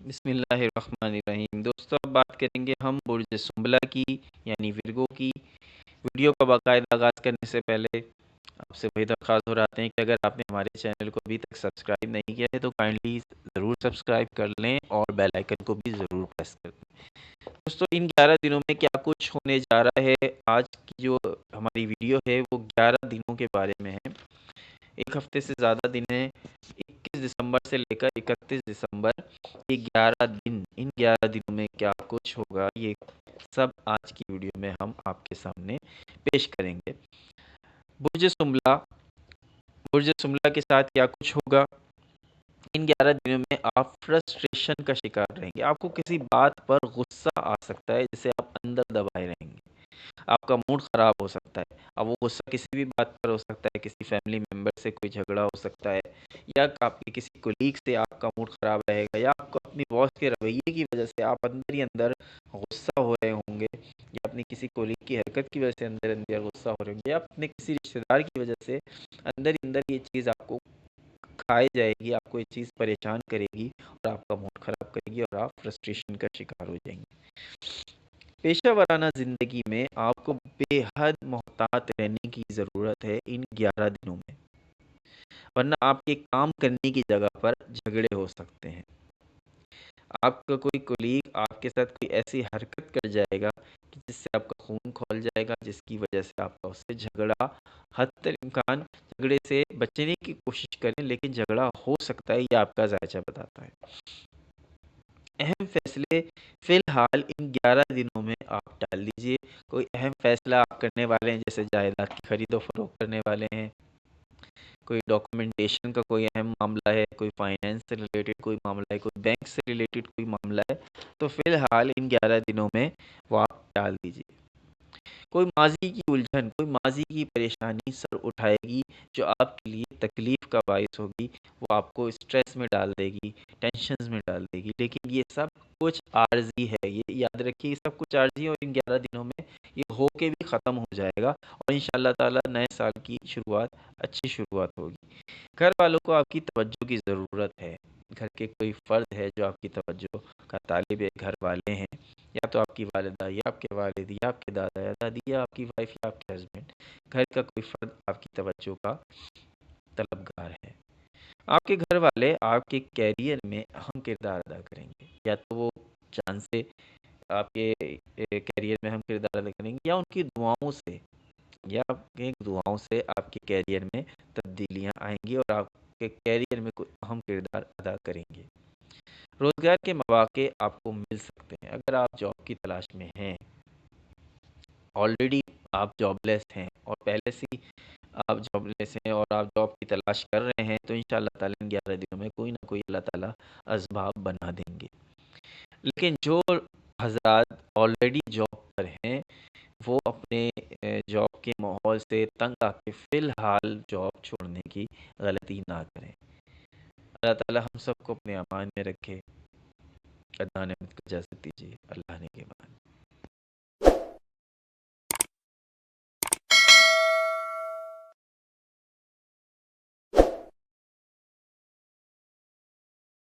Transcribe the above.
बिस्मिल्लाहिर्रहमानिर्रहीम। दोस्तों, अब बात करेंगे हम बुर्ज सुंबला की, यानी विर्गो की। वीडियो का बाकायदा आगाज़ करने से पहले आपसे वही दरख्वास्त दोहराते हैं कि अगर आपने हमारे चैनल को अभी तक सब्सक्राइब नहीं किया है तो काइंडली ज़रूर सब्सक्राइब कर लें और बेल आइकन को भी ज़रूर प्रेस कर दें। दोस्तों, इन 11 दिनों में क्या कुछ होने जा रहा है, आज की जो हमारी वीडियो है वो 11 दिनों के बारे में है। एक हफ्ते से ज़्यादा दिन है, 21 दिसंबर से लेकर 31 दिसंबर, ये 11 दिन। इन 11 दिनों में क्या कुछ होगा, ये सब आज की वीडियो में हम आपके सामने पेश करेंगे। बुर्ज सुंबला, बुर्ज सुंबला के साथ क्या कुछ होगा। इन 11 दिनों में आप फ्रस्ट्रेशन का शिकार रहेंगे। आपको किसी बात पर गुस्सा आ सकता है जिसे आप अंदर दबाए रहेंगे। आपका मूड ख़राब हो सकता है। अब वो गुस्सा किसी भी बात पर हो सकता है, किसी फैमिली मेम्बर से कोई झगड़ा हो सकता है, या आपके किसी कोलीग से आपका मूड ख़राब रहेगा, या आपको अपनी बॉस के रवैये की वजह से आप अंदर ही अंदर गुस्सा हो रहे होंगे, या अपनी किसी कोलीग की हरकत की वजह से अंदर अंदर गुस्सा हो रहे होंगे, या अपने किसी रिश्तेदार की वजह से अंदर ही अंदर ये चीज़ आपको खाई जाएगी, आपको ये चीज़ परेशान करेगी और आपका मूड ख़राब करेगी और आप फ्रस्ट्रेशन का शिकार हो जाएंगे। पेशा वराना ज़िंदगी में आपको बेहद मोहतात रहने की ज़रूरत है इन 11 दिनों में, वरना आपके काम करने की जगह पर झगड़े हो सकते हैं। आपका कोई कोलीग आपके साथ कोई ऐसी हरकत कर जाएगा कि जिससे आपका खून खौल जाएगा, जिसकी वजह से आपका उससे झगड़ा, हद इम्कान झगड़े से बचने की कोशिश करें, लेकिन झगड़ा हो सकता है, ये आपका जायजा बताता है। अहम फैसले फ़िलहाल इन 11 दिनों में आप टाल दीजिए। कोई अहम फ़ैसला आप करने वाले हैं, जैसे जायदाद की ख़रीदो-फ़रोख्त करने वाले हैं, कोई डॉक्यूमेंटेशन का कोई अहम मामला है, कोई फाइनेंस से रिलेटेड कोई मामला है, कोई बैंक से रिलेटेड कोई मामला है, तो फ़िलहाल इन 11 दिनों में वो आप टाल दीजिए। कोई माज़ी की उलझन, कोई माज़ी की परेशानी सर उठाएगी जो आपके लिए तकलीफ़ का बाइस होगी, वो आपको स्ट्रेस में डाल देगी, टेंशन्स में डाल देगी, लेकिन ये सब कुछ आर्ज़ी है। ये याद रखिए, ये सब कुछ आर्ज़ी है और इन 11 दिनों में ये हो के भी ख़त्म हो जाएगा और इंशाअल्लाह ताला नए साल की शुरुआत अच्छी शुरुआत होगी। घर वालों को आपकी तवज्जो की ज़रूरत है। घर के कोई फ़र्द है जो आपकी तवज्जो का तालिब है, घर वाले हैं, या तो आपकी वालिदा, या आपके वालिद, या आपके दादा या दादी, या आपकी वाइफ, या आपके हस्बैंड। घर का कोई फ़र्द आपकी तवज्जो का तलबगार है। आपके घर वाले आपके कैरियर में अहम किरदार अदा करेंगे, या तो वो जान से आपके कैरियर में अहम किरदार अदा करेंगे, या उनकी दुआओं से, या आपके दुआओं से आपके कैरियर में तब्दीलियाँ आएंगी और आपके कैरियर में कोई अहम किरदार अदा करेंगे। रोज़गार के मौके आपको मिल सकते हैं। अगर आप जॉब की तलाश में हैं, ऑलरेडी आप जॉबलेस हैं और पहले से ही आप जॉबलेस हैं और आप जॉब की तलाश कर रहे हैं, तो इंशाअल्लाह ताला इन 11 दिनों में कोई ना कोई अल्लाह ताला असबाब बना देंगे। लेकिन जो हज़रात ऑलरेडी जॉब पर हैं, वो अपने जॉब के माहौल से तंग आके फ़िलहाल जॉब छोड़ने की गलती ना करें। अल्लाह ताला हम सबको अपने अमान में रखे। अदनान को इजाज़त दीजिए। अल्लाह ने के